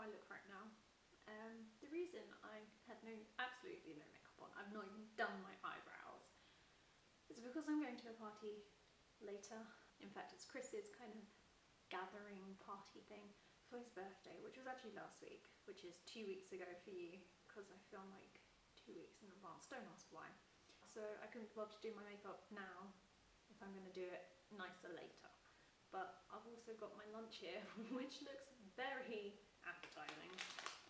I look right now. The reason I had absolutely no makeup on, I've not even done my eyebrows, is because I'm going to a party later. In fact, it's Chris's kind of gathering party thing for his birthday, which was actually last week, which is 2 weeks ago for you, because I film like 2 weeks in advance. Don't ask why. So I couldn't bother to do my makeup now if I'm going to do it nicer later. But I've also got my lunch here, which looks very appetizing.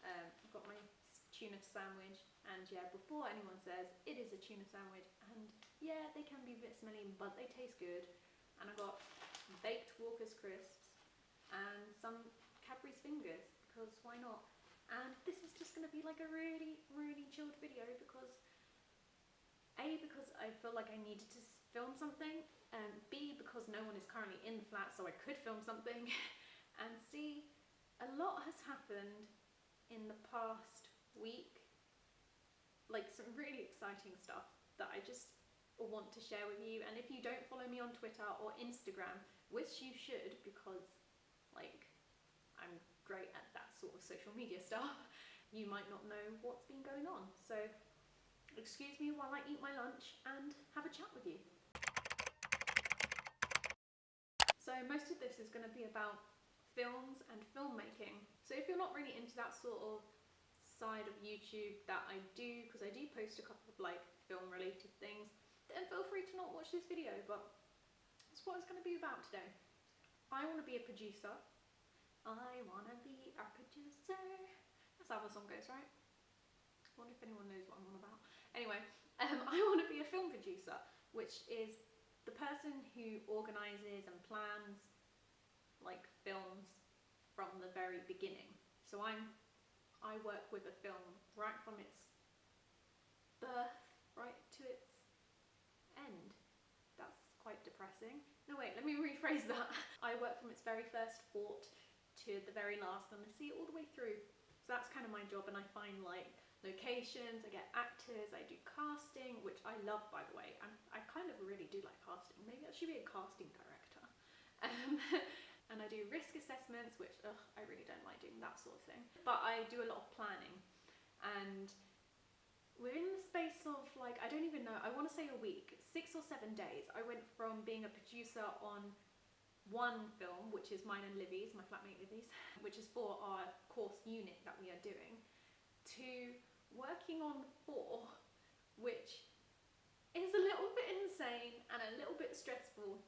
I've got my tuna sandwich, and yeah, before anyone says, it is a tuna sandwich, and yeah, they can be a bit smelly, but they taste good. And I've got baked Walker's crisps and some Cadbury's fingers, because why not? And this is just going to be like a really, really chilled video because because I feel like I needed to film something, and B, because no one is currently in the flat, so I could film something, and C, a lot has happened in the past week, like some really exciting stuff that I just want to share with you. And if you don't follow me on Twitter or Instagram, which you should, because like I'm great at that sort of social media stuff, you might not know what's been going on. So excuse me while I eat my lunch and have a chat with you. So most of this is going to be about films and filmmaking. So if you're not really into that sort of side of YouTube that I do, because I do post a couple of like film related things, then feel free to not watch this video, but that's what it's going to be about today. I want to be a producer. I want to be a producer. That's how the song goes, right? I wonder if anyone knows what I'm on about. Anyway, I want to be a film producer, which is the person who organises and plans like films from the very beginning. So I work with a film right from its birth right to its end. That's quite depressing. No wait, let me rephrase that. I work from its very first thought to the very last, and I see it all the way through. So that's kind of my job, and I find like locations, I get actors, I do casting, which I love, by the way. I kind of really do like casting. Maybe I should be a casting director. And I do risk assessments, which I really don't like doing that sort of thing. But I do a lot of planning, and we're in the space of like, I don't even know, I want to say a week, 6 or 7 days. I went from being a producer on one film, which is mine and Livy's, my flatmate Livy's, which is for our course unit that we are doing, to working on 4, which is a little bit insane and a little bit stressful.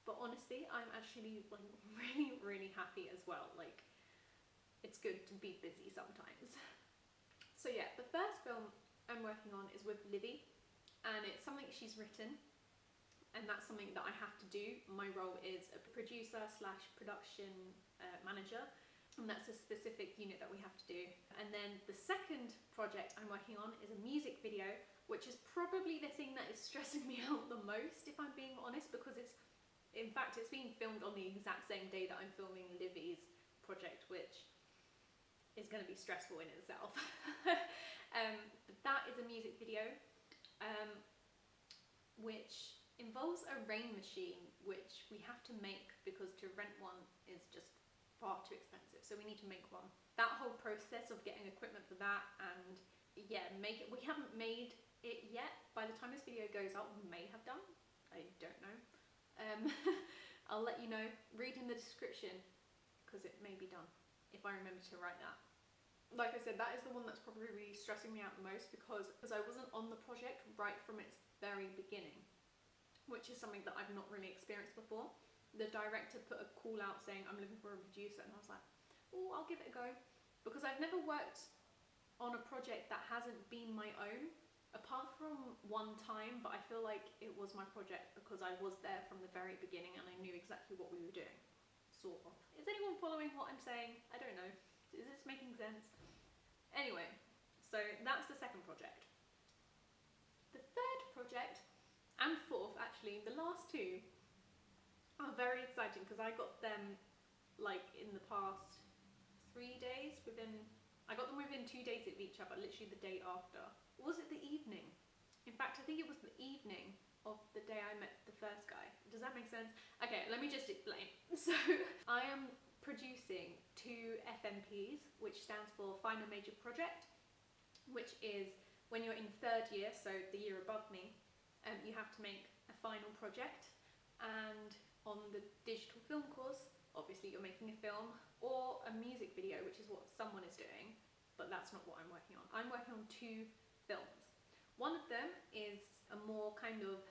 But honestly, I'm actually like really, really happy as well. Like, it's good to be busy sometimes. So yeah, the first film I'm working on is with Livy, and it's something she's written, and that's something that I have to do. My role is a producer slash production manager, and that's a specific unit that we have to do. And then the second project I'm working on is a music video, which is probably the thing that is stressing me out the most, if I'm being honest, because in fact, it's being filmed on the exact same day that I'm filming Livy's project, which is going to be stressful in itself. But that is a music video, which involves a rain machine, which we have to make because to rent one is just far too expensive. So we need to make one. That whole process of getting equipment for that, and yeah, make it. We haven't made it yet. By the time this video goes up, we may have done. I don't know. I'll let you know. Read in the description, because it may be done, if I remember to write that. Like I said, that is the one that's probably really stressing me out the most, because I wasn't on the project right from its very beginning, which is something that I've not really experienced before. The director put a call out saying, I'm looking for a producer, and I was like, oh, I'll give it a go, because I've never worked on a project that hasn't been my own, apart from one time, but I feel like it was my project because I was there from the very beginning and I knew exactly what we were doing, sort of. Is anyone following what I'm saying? I don't know. Is this making sense? Anyway, so that's the second project. The third project, and fourth actually, the last 2 are very exciting because I got them like in the past 3 days, I got them within 2 days of each other, literally the day after. Or was it the evening? In fact, I think it was the evening of the day I met the first guy. Does that make sense? Okay, let me just explain. So I am producing 2 2 FMPs, which stands for Final Major Project, which is when you're in 3rd year, so the year above me, you have to make a final project. And on the digital film course, obviously you're making a film or a music video, which is what someone is doing, but that's not what I'm working on. I'm working on 2 films. One of them is a more kind of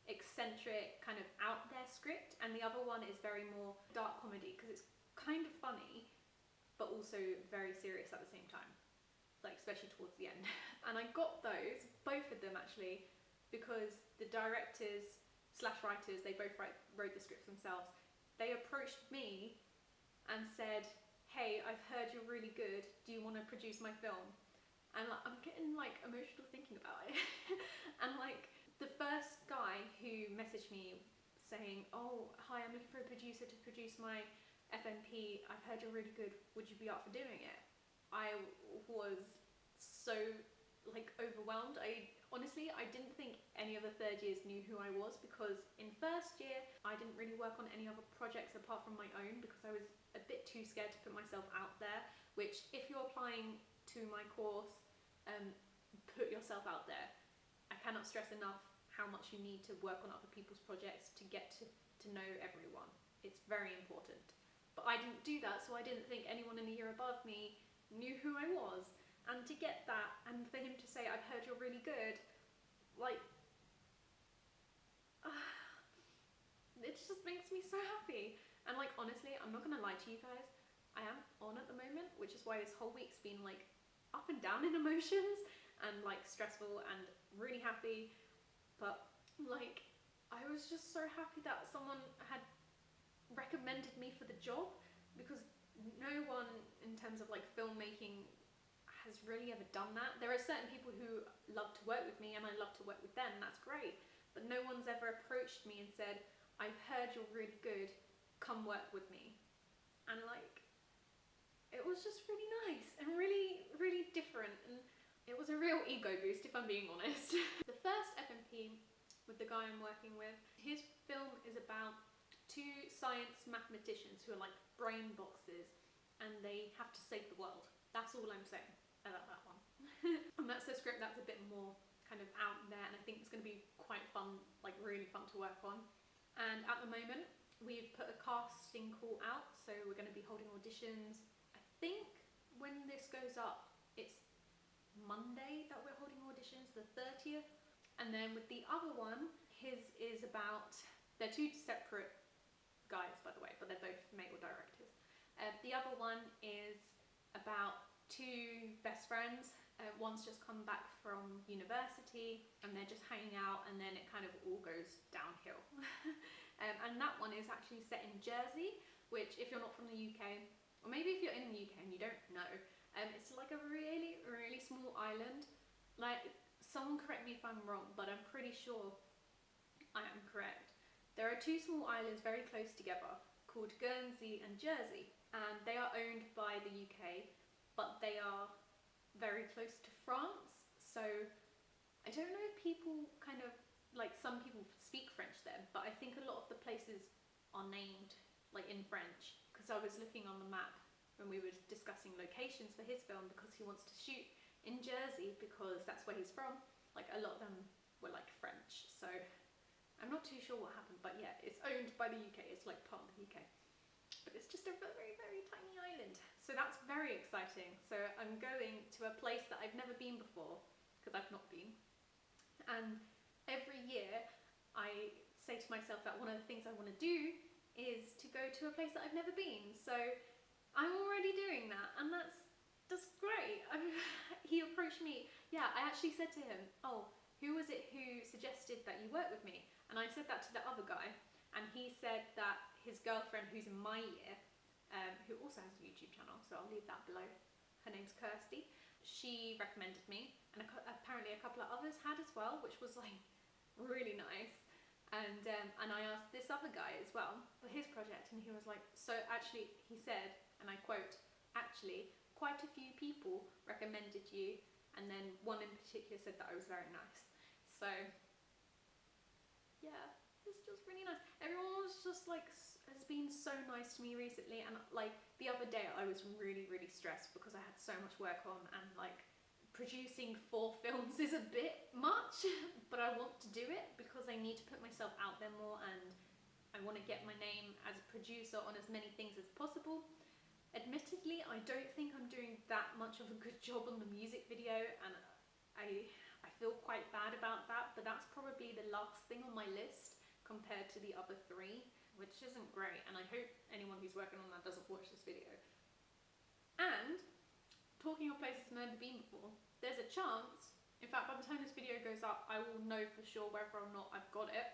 eccentric, kind of out there script, and the other one is very more dark comedy, because it's kind of funny but also very serious at the same time, like especially towards the end. And I got those, both of them actually, because the directors slash writers, they both wrote the scripts themselves. They approached me and said, hey, I've heard you're really good, do you want to produce my film? And like, I'm getting like emotional thinking about it. And like, the first guy who messaged me saying, oh, hi, I'm looking for a producer to produce my FMP, I've heard you're really good, would you be up for doing it? I was so like overwhelmed. Honestly, I didn't think any of the 3rd years knew who I was, because in 1st year I didn't really work on any other projects apart from my own, because I was a bit too scared to put myself out there, which if you're applying to my course, put yourself out there. I cannot stress enough how much you need to work on other people's projects to get to know everyone. It's very important. But I didn't do that, so I didn't think anyone in the year above me knew who I was. And to get that, and for him to say, I've heard you're really good, like, it just makes me so happy. And like, honestly, I'm not gonna lie to you guys, I am on at the moment, which is why this whole week's been like up and down in emotions, and like stressful and really happy. But like, I was just so happy that someone had recommended me for the job, because no one in terms of like filmmaking has really ever done that. There are certain people who love to work with me and I love to work with them, and that's great, but no one's ever approached me and said, I've heard you're really good, come work with me. And like, it was just really nice and really, really different, and it was a real ego boost, if I'm being honest. The first FMP with the guy I'm working with, his film is about 2 science mathematicians who are like brain boxes, and they have to save the world. That's all I'm saying about that one. And that's a script that's a bit more kind of out there, and I think it's going to be quite fun, like really fun to work on. And at the moment, we've put a casting call out, so we're going to be holding auditions. I think when this goes up, it's Monday that we're holding auditions, the 30th. And then with the other one, his is about, they're 2 separate guys, by the way, but they're both male directors. The other one is about 2 best friends. One's just come back from university and they're just hanging out, and then it kind of all goes downhill. And that one is actually set in Jersey, which if you're not from the UK, or maybe if you're in the UK and you don't know, it's like a really, really small island. Like, someone correct me if I'm wrong, but I'm pretty sure I am correct. There are 2 small islands very close together called Guernsey and Jersey, and they are owned by the UK, but they are very close to France. So I don't know if people kind of, like, some people speak French there, but I think a lot of the places are named like in French, because I was looking on the map when we were discussing locations for his film, because he wants to shoot in Jersey because that's where he's from. Like, a lot of them were like French, so I'm not too sure what happened, but yeah, it's owned by the UK, it's like part of the UK. But it's just a very, very tiny island. So that's very exciting. So I'm going to a place that I've never been before, because I've not been. And every year I say to myself that one of the things I want to do is to go to a place that I've never been. So I'm already doing that, and that's great. He approached me. Yeah, I actually said to him, oh, who was it who suggested that you work with me? And I said that to the other guy, and he said that his girlfriend, who's in my year, who also has a YouTube channel, so I'll leave that below, her name's Kirsty, she recommended me, and apparently a couple of others had as well, which was like really nice. And I asked this other guy as well for his project, and he was like, so actually, he said, and I quote, actually, quite a few people recommended you, and then one in particular said that I was very nice. So yeah, it's just really nice. Everyone was just like, has been so nice to me recently, and like the other day I was really, really stressed because I had so much work on, and like producing 4 films is a bit much, but I want to do it because I need to put myself out there more, and I want to get my name as a producer on as many things as possible. Admittedly, I don't think I'm doing that much of a good job on the music video, and I feel quite bad about that, but that's probably the last thing on my list compared to the other 3, which isn't great, and I hope anyone who's working on that doesn't watch this video. And talking of places I've never been before, there's a chance, in fact by the time this video goes up I will know for sure whether or not I've got it.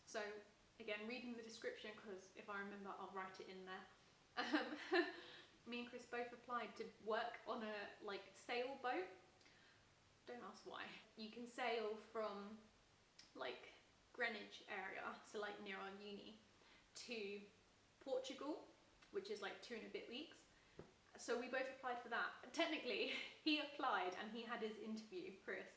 So again, reading the description, because if I remember I'll write it in there. Me and Chris both applied to work on a like sailboat. Don't ask why. You can sail from like Greenwich area, so like near our uni, to Portugal, which is like 2 and a bit weeks. So we both applied for that. Technically, he applied and he had his interview, Chris.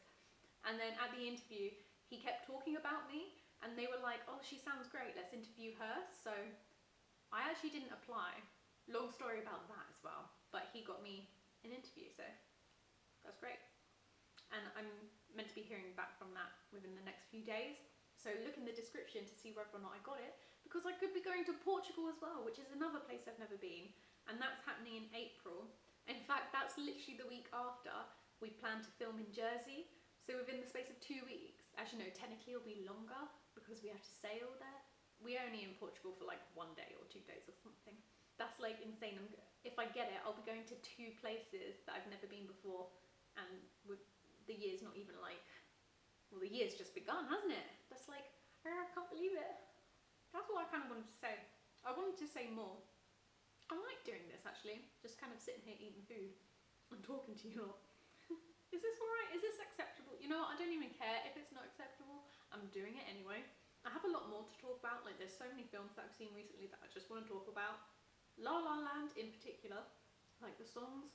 And then at the interview, he kept talking about me, and they were like, oh, she sounds great, let's interview her. So I actually didn't apply. Long story about that as well. But he got me an interview, so that's great. And I'm meant to be hearing back from that within the next few days. So look in the description to see whether or not I got it, because I could be going to Portugal as well, which is another place I've never been. And that's happening in April. In fact, that's literally the week after we plan to film in Jersey. So within the space of 2 weeks, actually no, technically it'll be longer because we have to sail there. We're only in Portugal for like 1 day or 2 days or something. That's like insane. If I get it, I'll be going to 2 places that I've never been before, and with the year's not even like, well, the year's just begun, hasn't it? That's like, I can't believe it. That's all I kind of wanted to say. I wanted to say more. I like doing this actually, just kind of sitting here eating food and talking to you lot. Is this alright? Is this acceptable? You know what, I don't even care if it's not acceptable. I'm doing it anyway. I have a lot more to talk about, like there's so many films that I've seen recently that I just want to talk about. La La Land in particular, like the songs,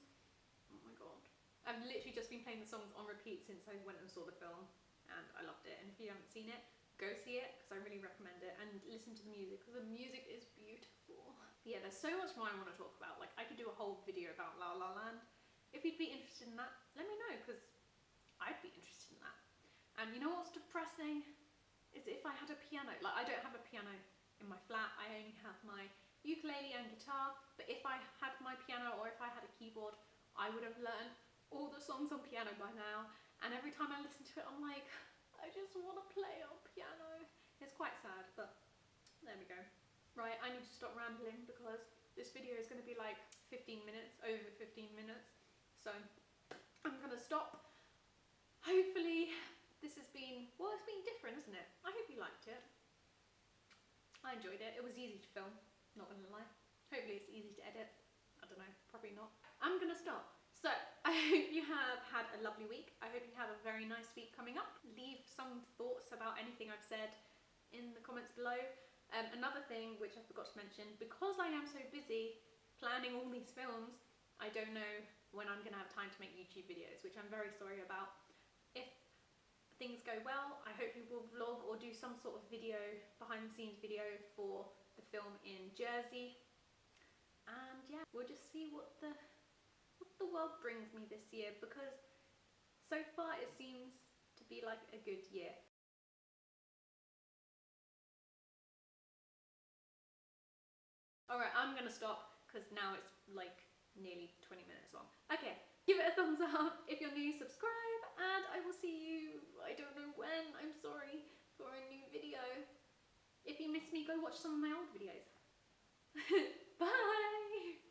oh my god. I've literally just been playing the songs on repeat since I went and saw the film, and I loved it. And if you haven't seen it, go see it, because I really recommend it, and listen to the music, because the music is beautiful. But yeah, there's so much more I want to talk about. Like I could do a whole video about La La Land. If you'd be interested in that, let me know, because I'd be interested in that. And you know what's depressing? Is if I had a piano. Like I don't have a piano in my flat, I only have my ukulele and guitar, but if I had my piano or if I had a keyboard, I would have learned all the songs on piano by now, and every time I listen to it I'm like, I just want to play on piano. It's quite sad, but there we go. Right, I need to stop rambling because this video is going to be like 15 minutes, over 15 minutes, so I'm going to stop. Hopefully this has been, well, it's been different, isn't it? I hope you liked it. I enjoyed it. It was easy to film, not gonna lie. Hopefully it's easy to edit. I don't know, probably not. I'm gonna stop. So, I hope you have had a lovely week. I hope you have a very nice week coming up. Leave some thoughts about anything I've said in the comments below. Another thing which I forgot to mention, because I am so busy planning all these films, I don't know when I'm gonna have time to make YouTube videos, which I'm very sorry about. If things go well, I hope we will vlog or do some sort of video, behind the scenes video for the film in Jersey. And yeah, we'll just see what the world brings me this year, because so far it seems to be like a good year. Alright, I'm gonna stop because now it's like nearly 20 minutes long. Okay, give it a thumbs up. If you're new, subscribe, and I will see you, I don't know when, I'm sorry, for a new video. If you miss me, go watch some of my old videos. Bye!